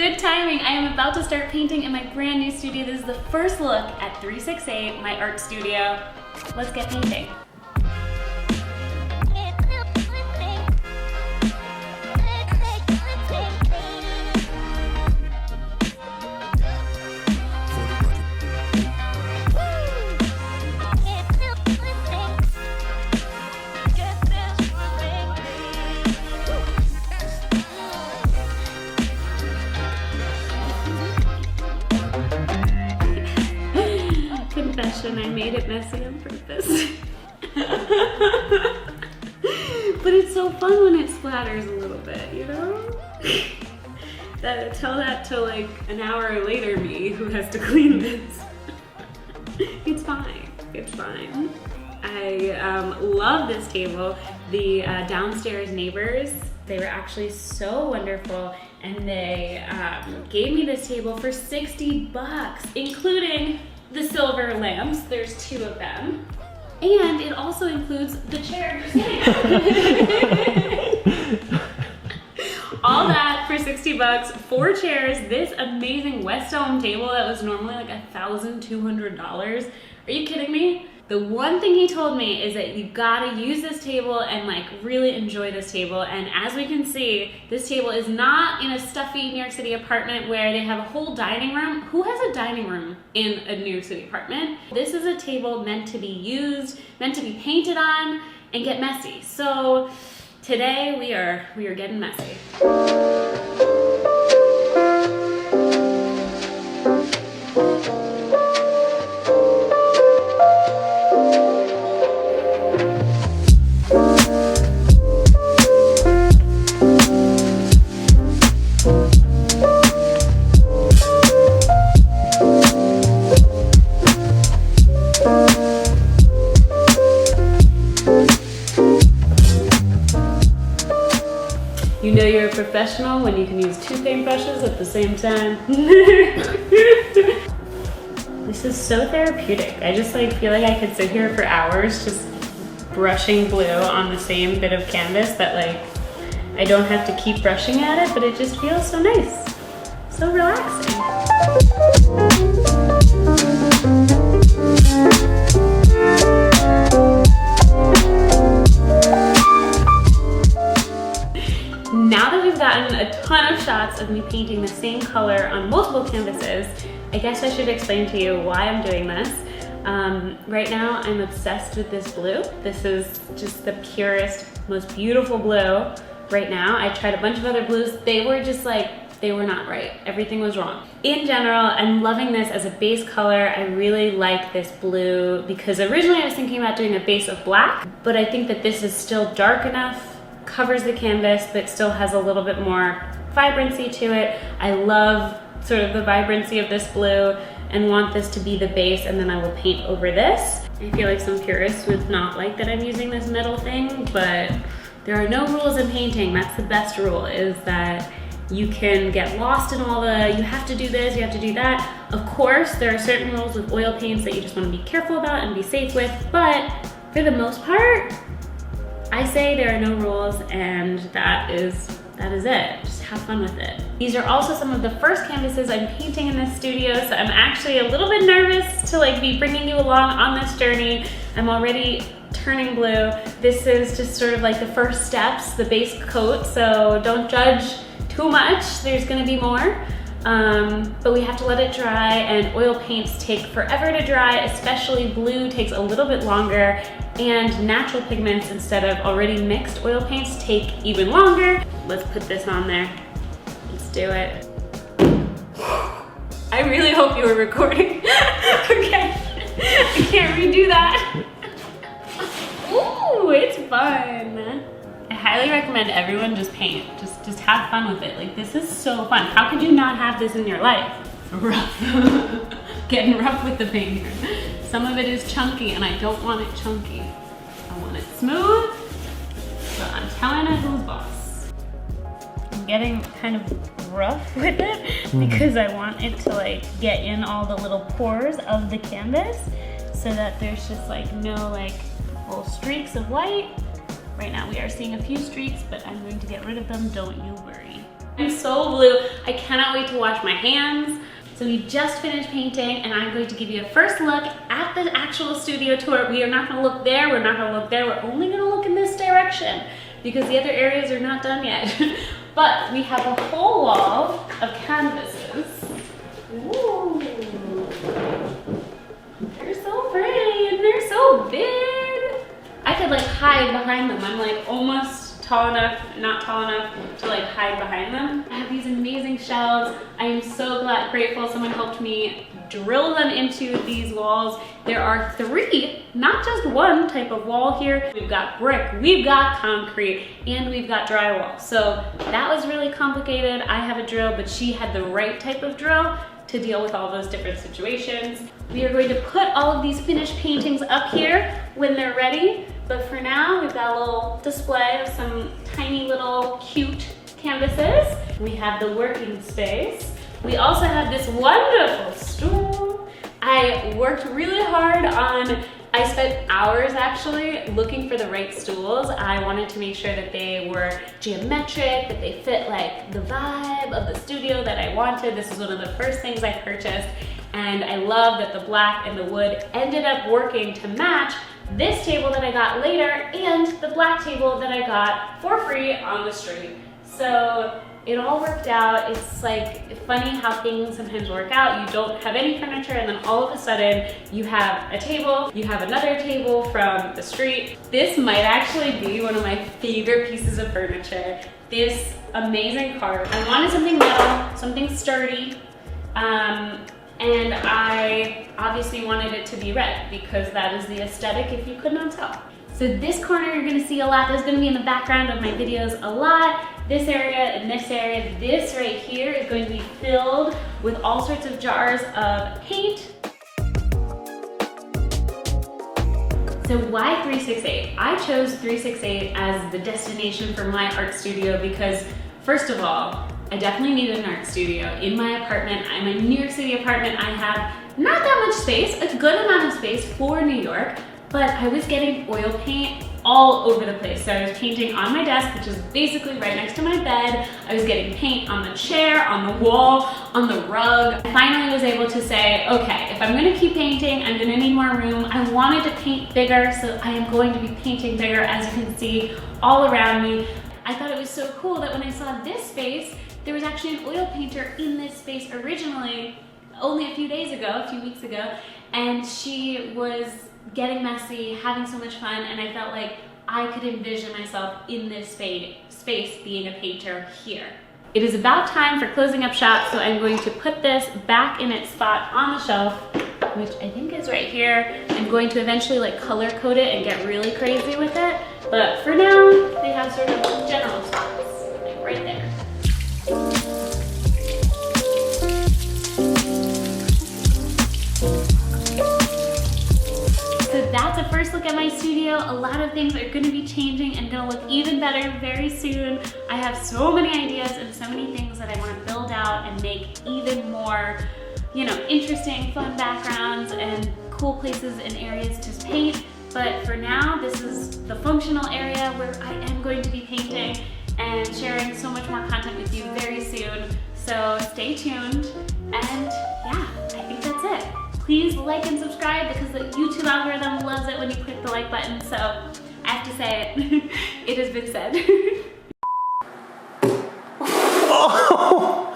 Good timing. I am about to start painting in my brand new studio. This is the first look at 368, my art studio. Let's get painting. Confession, I made it messy on purpose. But it's so fun when it splatters a little bit, you know? Tell that to like an hour later me who has to clean this. It's fine, it's fine. I love this table. The downstairs neighbors, they were actually so wonderful, and they gave me this table for 60 bucks, including the silver lamps. There's 2 of them. And it also includes the chair you're sitting on. All that for 60 bucks, 4 chairs, this amazing West Elm table that was normally like $1,200. Are you kidding me? The one thing he told me is that you gotta use this table and like really enjoy this table. And as we can see, this table is not in a stuffy New York City apartment where they have a whole dining room. Who has a dining room in a New York City apartment? This is a table meant to be used, meant to be painted on and get messy. So today we are getting messy. You know you're a professional when you can use 2 paintbrushes at the same time. This is so therapeutic. I just like feel like I could sit here for hours just brushing blue on the same bit of canvas that like I don't have to keep brushing at it, but it just feels so nice, so relaxing. Now that we've gotten a ton of shots of me painting the same color on multiple canvases, I guess I should explain to you why I'm doing this. Right now, I'm obsessed with this blue. This is just the purest, most beautiful blue right now. I tried a bunch of other blues. They were just like, they were not right. Everything was wrong. In general, I'm loving this as a base color. I really like this blue because originally I was thinking about doing a base of black, but I think that this is still dark enough, covers the canvas, but still has a little bit more vibrancy to it. I love sort of the vibrancy of this blue and want this to be the base, and then I will paint over this. I feel like some purists would not like that I'm using this metal thing, but there are no rules in painting. That's the best rule, is that you can get lost in all the, you have to do this, you have to do that. Of course, there are certain rules with oil paints that you just want to be careful about and be safe with, but for the most part, I say there are no rules, and that is it. Just have fun with it. These are also some of the first canvases I'm painting in this studio, so I'm actually a little bit nervous to like be bringing you along on this journey. I'm already turning blue. This is just sort of like the first steps, the base coat, so don't judge too much. There's gonna be more. But we have to let it dry, and oil paints take forever to dry, especially blue takes a little bit longer, and natural pigments instead of already mixed oil paints take even longer. Let's put this on there. Let's do it. I really hope you were recording. Okay, I can't redo that. Ooh, it's fun. I highly recommend everyone just paint. Just have fun with it. Like, this is so fun. How could you not have this in your life? Rough. Getting rough with the paint here. Some of it is chunky, and I don't want it chunky. I want it smooth, so I'm telling it who's boss. I'm getting kind of rough with it because I want it to like get in all the little pores of the canvas so that there's just like no like little streaks of white. Right now we are seeing a few streaks, but I'm going to get rid of them, don't you worry. I'm so blue. I cannot wait to wash my hands. So we just finished painting and I'm going to give you a first look at the actual studio tour. We are not gonna look there, we're not gonna look there, we're only gonna look in this direction because the other areas are not done yet. But we have a whole wall of canvases. Ooh. They're so pretty and they're so big. I could like hide behind them. I'm like almost tall enough, not tall enough to like hide behind them. I have these amazing shelves. I am so grateful someone helped me drill them into these walls. There are 3, not just one type of wall here. We've got brick, we've got concrete, and we've got drywall. So that was really complicated. I have a drill, but she had the right type of drill to deal with all those different situations. We are going to put all of these finished paintings up here when they're ready. But for now, we've got a little display of some tiny little cute canvases. We have the working space. We also have this wonderful stool. I worked really hard on, I spent hours actually looking for the right stools. I wanted to make sure that they were geometric, that they fit like the vibe of the studio that I wanted. This is one of the first things I purchased. And I love that the black and the wood ended up working to match this table that I got later and the black table that I got for free on the street. So it all worked out. It's like funny how things sometimes work out. You don't have any furniture and then all of a sudden you have a table, you have another table from the street. This might actually be one of my favorite pieces of furniture. This amazing cart. I wanted something metal, something sturdy. And I obviously wanted it to be red because that is the aesthetic if you could not tell. So this corner you're gonna see a lot. There's gonna be in the background of my videos a lot. This area and this area, this right here is going to be filled with all sorts of jars of paint. So why 368? I chose 368 as the destination for my art studio because first of all, I definitely need an art studio in my apartment. I'm a New York City apartment. I have not that much space, a good amount of space for New York, but I was getting oil paint all over the place. So I was painting on my desk, which is basically right next to my bed. I was getting paint on the chair, on the wall, on the rug. I finally was able to say, okay, if I'm gonna keep painting, I'm gonna need more room. I wanted to paint bigger, so I am going to be painting bigger, as you can see all around me. I thought it was so cool that when I saw this space, there was actually an oil painter in this space originally, only a few days ago, a few weeks ago, and she was getting messy, having so much fun, and I felt like I could envision myself in this space being a painter here. It is about time for closing up shop, so I'm going to put this back in its spot on the shelf, which I think is right here. I'm going to eventually like color code it and get really crazy with it, but for now, they have sort of general spots, like right there. So that's a first look at my studio. A lot of things are going to be changing and going to look even better very soon. I have so many ideas and so many things that I want to build out and make even more, you know, interesting, fun backgrounds and cool places and areas to paint. But for now, this is the functional area where I am going to be painting and sharing so much more content with you very soon. So stay tuned, and yeah, I think that's it. Please like and subscribe because the YouTube algorithm loves it when you click the like button, so I have to say it. It has been said. Oh.